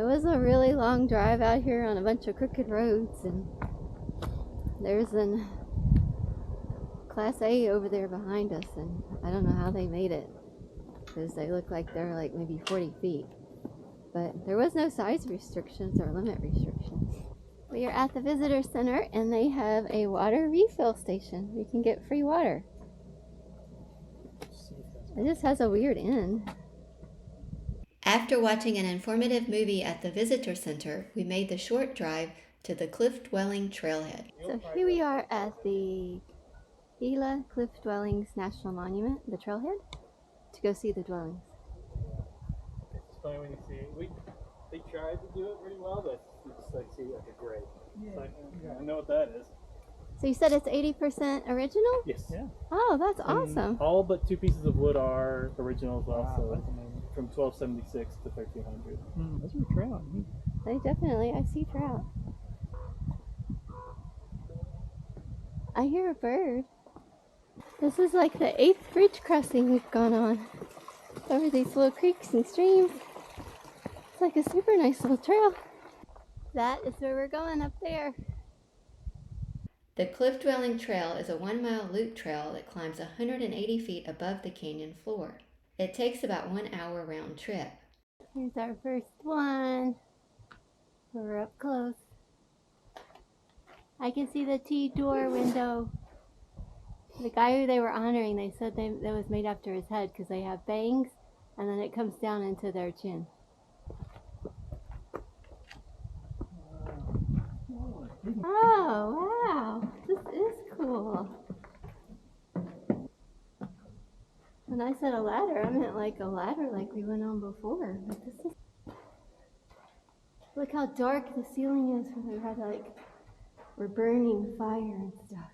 It was a really long drive out here on a bunch of crooked roads, and there's an Class A over there behind us, and I don't know how they made it because they look like they're like maybe 40 feet. But there was no size restrictions or limit restrictions. We are at the visitor center, and they have a water refill station. We can get free water. It just has a weird end. After watching an informative movie at the visitor center, we made the short drive to the Cliff Dwelling Trailhead. So here we are at the Gila Cliff Dwellings National Monument, the trailhead, to go see the dwellings. It's funny when you see it. They tried to do it pretty well, but you just like see like a gray. It's like, I know what that is. So you said it's 80% original? Yes. Yeah. Oh, that's And awesome. all but 2 pieces of wood are originals also, from 1276 to 1300. Those are trout. They definitely, I see trout. I hear a bird. This is like the 8th bridge crossing we've gone on over these little creeks and streams. It's like a super nice little trail. That is where we're going, up there. The Cliff Dwelling Trail is a 1-mile loop trail that climbs 180 feet above the canyon floor. It takes about 1 hour round trip. Here's our first one. We're up close. I can see the T-door window. The guy who they were honoring, they said that was made after his head because they have bangs and then it comes down into their chin. Oh, wow. This is cool. When I said a ladder, I meant like a ladder like we went on before. But this is... Look how dark the ceiling is where they had like... We're burning fire and stuff.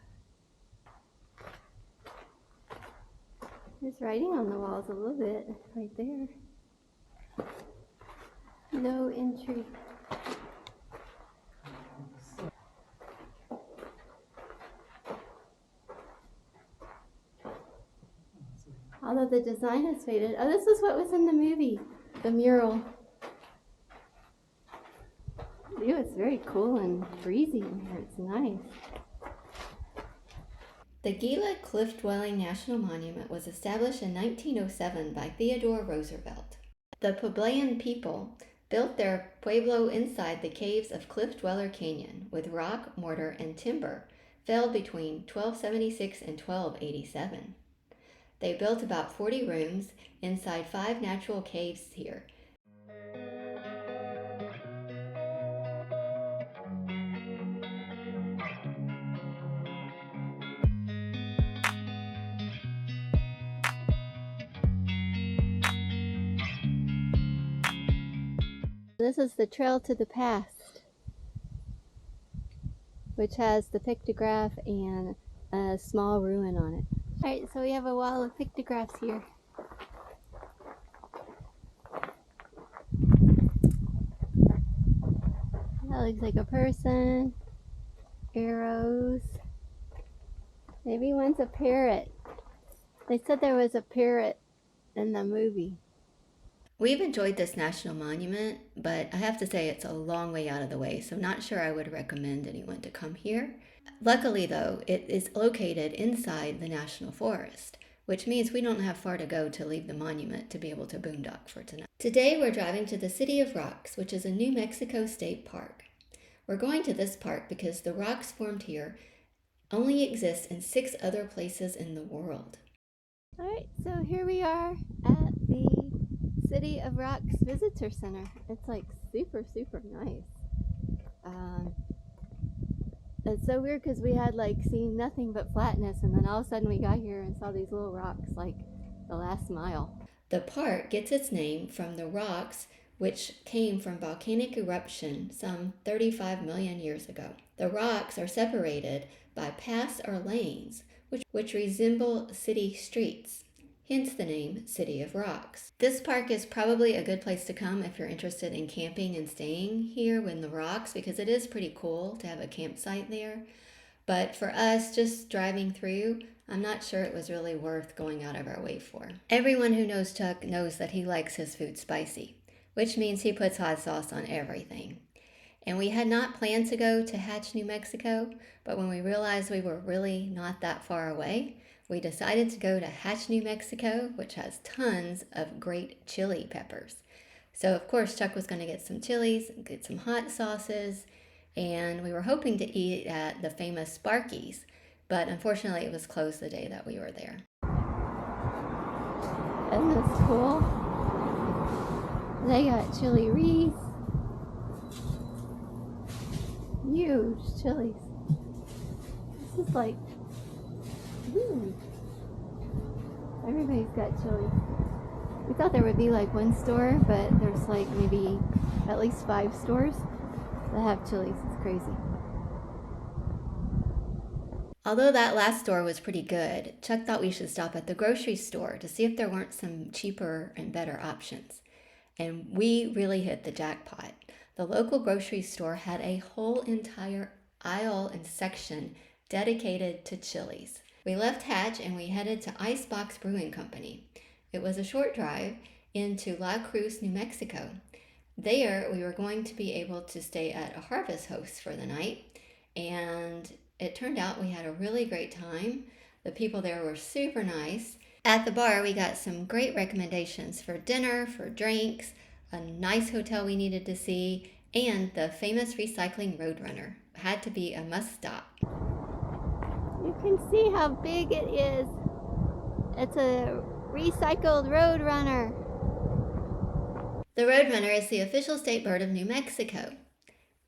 There's writing on the walls a little bit right there. No entry. Although the design has faded. Oh, this is what was in the movie, the mural. Ew, it's very cool and breezy in here. It's nice. The Gila Cliff Dwelling National Monument was established in 1907 by Theodore Roosevelt. The Puebloan people built their pueblo inside the caves of Cliff Dweller Canyon with rock, mortar, and timber, felled between 1276 and 1287. They built about 40 rooms inside 5 natural caves here. This is the Trail to the Past, which has the pictograph and a small ruin on it. Alright, so we have a wall of pictographs here. That looks like a person, arrows, maybe one's a parrot. They said there was a parrot in the movie. We've enjoyed this national monument, but I have to say it's a long way out of the way, so I'm not sure I would recommend anyone to come here. Luckily though, it is located inside the national forest, which means we don't have far to go to leave the monument to be able to boondock for tonight. Today we're driving to the City of Rocks, which is a New Mexico state park. We're going to this park because the rocks formed here only exist in 6 other places in the world. Alright, so here we are at the City of Rocks Visitor Center. It's like super nice. It's so weird because we had like seen nothing but flatness, and then all of a sudden we got here and saw these little rocks like the last mile. The park gets its name from the rocks which came from volcanic eruption some 35 million years ago. The rocks are separated by paths or lanes which resemble city streets. Hence the name City of Rocks. This park is probably a good place to come if you're interested in camping and staying here in the rocks, because it is pretty cool to have a campsite there. But for us, just driving through, I'm not sure it was really worth going out of our way for. Everyone who knows Chuck knows that he likes his food spicy. which means he puts hot sauce on everything. And we had not planned to go to Hatch, New Mexico, but when we realized we were really not that far away, we decided to go to Hatch, New Mexico, which has tons of great chili peppers. So of course Chuck was going to get some chilies, get some hot sauces, and we were hoping to eat at the famous Sparky's, but unfortunately it was closed the day that we were there. Isn't this cool? They got chili wreaths. Huge chilies. This is like, everybody's got chili. We thought there would be like one store, but there's like maybe at least 5 stores that have chilies. It's crazy. Although that last store was pretty good, Chuck thought we should stop at the grocery store to see if there weren't some cheaper and better options. And we really hit the jackpot. The local grocery store had a whole entire aisle and section dedicated to chilies. We left Hatch and we headed to Icebox Brewing Company. It was a short drive into La Cruz, New Mexico. There, we were going to be able to stay at a Harvest Host for the night, and it turned out we had a really great time. The people there were super nice. At the bar, we got some great recommendations for dinner, for drinks, a nice hotel we needed to see, and the famous recycling Roadrunner. Had to be a must stop. You can see how big it is. It's a recycled Roadrunner. The Roadrunner is the official state bird of New Mexico.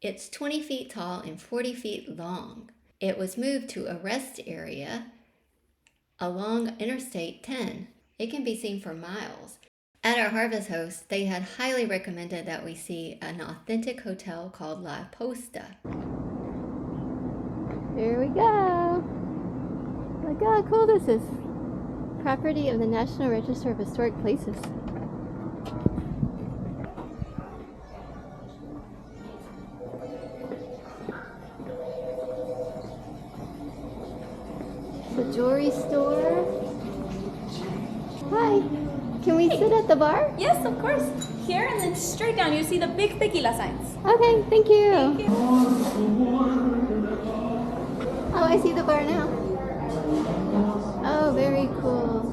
It's 20 feet tall and 40 feet long. It was moved to a rest area along Interstate 10. It can be seen for miles. At our Harvest Host, they had highly recommended that we see an authentic hotel called La Posta. Here we go. Look how cool this is. Property of the National Register of Historic Places. The jewelry store. Hi. Can we sit at the bar? Yes, of course. Here and then straight down, you see the big tequila signs. Okay, thank you. Thank you. Oh, I see the bar now. Oh, very cool.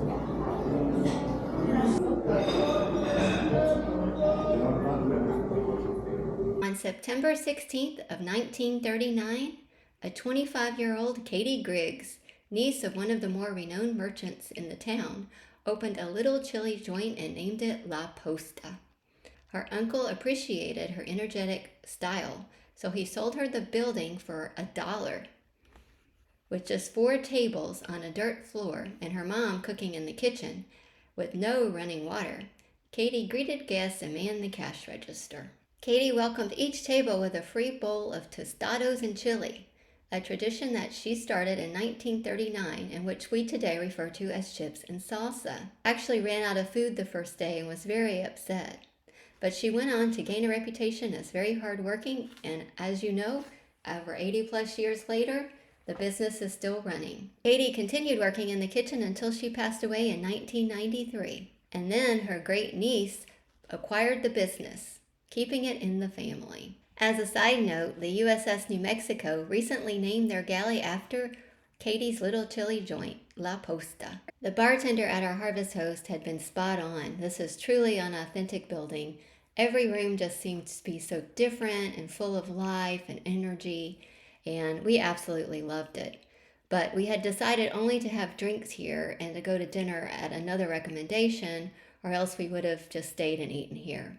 On September 16th of 1939, a 25-year-old Katie Griggs, niece of one of the more renowned merchants in the town, opened a little chili joint and named it La Posta. Her uncle appreciated her energetic style, so he sold her the building for $1. With just 4 tables on a dirt floor and her mom cooking in the kitchen with no running water, Katie greeted guests and manned the cash register. Katie welcomed each table with a free bowl of tostados and chili, a tradition that she started in 1939 and which we today refer to as chips and salsa. Actually ran out of food the first day and was very upset. But she went on to gain a reputation as very hardworking, and as you know, over 80 plus years later, the business is still running. Katie continued working in the kitchen until she passed away in 1993. And then her great niece acquired the business, keeping it in the family. As a side note, the USS New Mexico recently named their galley after Katie's little chili joint, La Posta. The bartender at our Harvest Host had been spot on. This is truly an authentic building. Every room just seemed to be so different and full of life and energy, and we absolutely loved it. But we had decided only to have drinks here and to go to dinner at another recommendation, or else we would have just stayed and eaten here.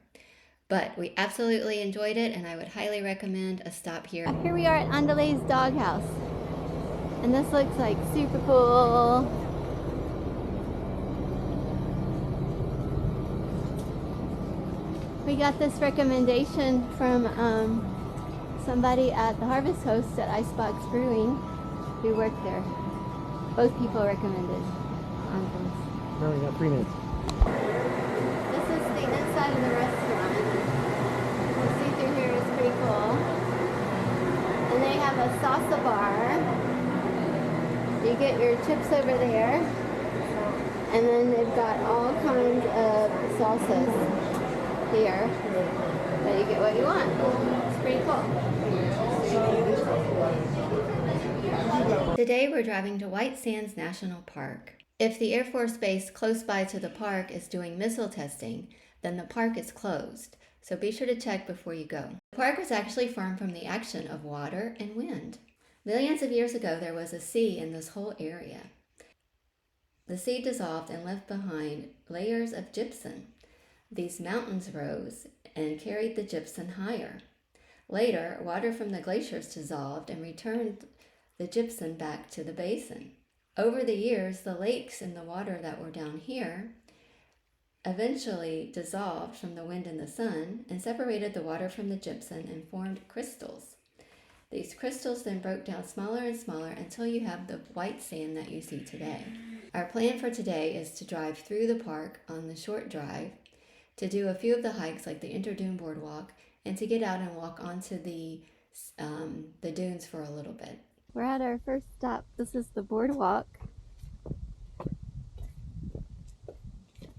But we absolutely enjoyed it, and I would highly recommend a stop here. Here we are at Andale's Doghouse. And this looks like super cool. We got this recommendation from somebody at the Harvest Host at Icebox Brewing who worked there. Both people recommended Andale's. Now we got 3 minutes. This is the inside of the restaurant. The see through here is pretty cool. And they have a salsa bar. You get your chips over there. And then they've got all kinds of salsas. here, but you get what you want. It's pretty cool. Today we're driving to White Sands National Park. If the Air Force Base close by to the park is doing missile testing, then the park is closed, so be sure to check before you go. The park was actually formed from the action of water and wind. Millions of years ago there was a sea in this whole area. The sea dissolved and left behind layers of gypsum. These mountains rose and carried the gypsum higher. Later, water from the glaciers dissolved and returned the gypsum back to the basin. Over the years, the lakes and the water that were down here eventually dissolved from the wind and the sun and separated the water from the gypsum and formed crystals. These crystals then broke down smaller and smaller until you have the white sand that you see today. Our plan for today is to drive through the park on the short drive, to do a few of the hikes like the Interdune Boardwalk, and to get out and walk onto the dunes for a little bit. We're at our first stop. This is the boardwalk.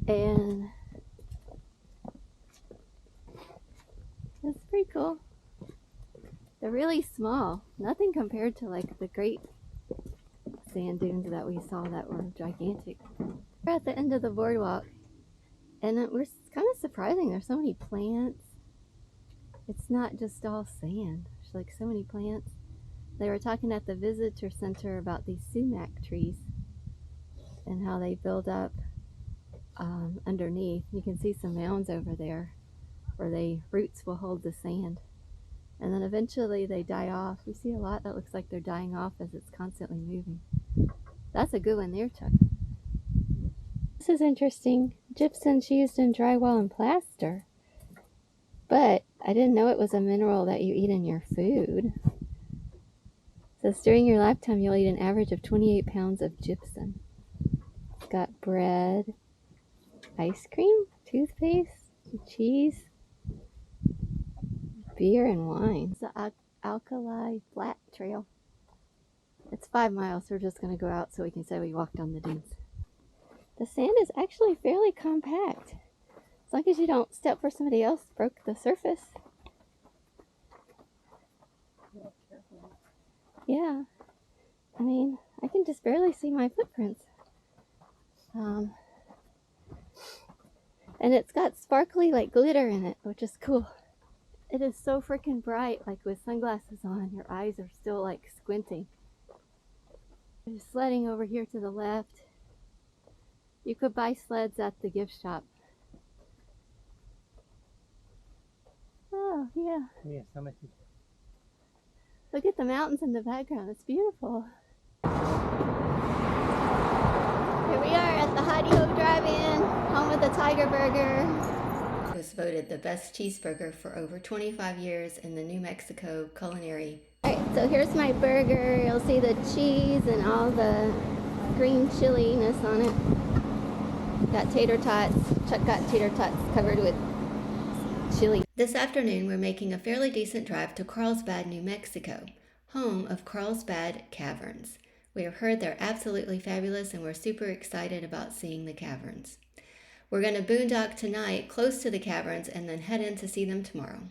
And it's pretty cool. They're really small. Nothing compared to like the great sand dunes that we saw that were gigantic. We're at the end of the boardwalk, and we're kind of surprising. There's so many plants. It's not just all sand. There's like so many plants. They were talking at the visitor center about these sumac trees and how they build up underneath. You can see some mounds over there where the roots will hold the sand. And then eventually they die off. We see a lot that looks like they're dying off as it's constantly moving. That's a good one there, Chuck. This is interesting. Gypsum's used in drywall and plaster. But I didn't know it was a mineral that you eat in your food. It says during your lifetime you'll eat an average of 28 pounds of gypsum. It's got bread, ice cream, toothpaste, cheese, beer, and wine. It's the Alkali Flat Trail. It's 5 miles, so we're just going to go out so we can say we walked on the dunes. The sand is actually fairly compact. As long as you don't step where somebody else broke the surface. Yeah. I mean, I can just barely see my footprints. And it's got sparkly like glitter in it, which is cool. It is so freaking bright, like with sunglasses on, your eyes are still like squinting. There's sledding over here to the left. You could buy sleds at the gift shop. Oh, yeah. Yes, how much? Look at the mountains in the background. It's beautiful. Here we are at the Heidi Ho Drive-In, home of the Tiger Burger. It was voted the best cheeseburger for over 25 years in the New Mexico culinary. Alright, so here's my burger. You'll see the cheese and all the green chili-ness on it. Got tater tots. Chuck got tater tots covered with chili. This afternoon we're making a fairly decent drive to Carlsbad, New Mexico, home of Carlsbad Caverns. We have heard they're absolutely fabulous and we're super excited about seeing the caverns. We're going to boondock tonight close to the caverns and then head in to see them tomorrow.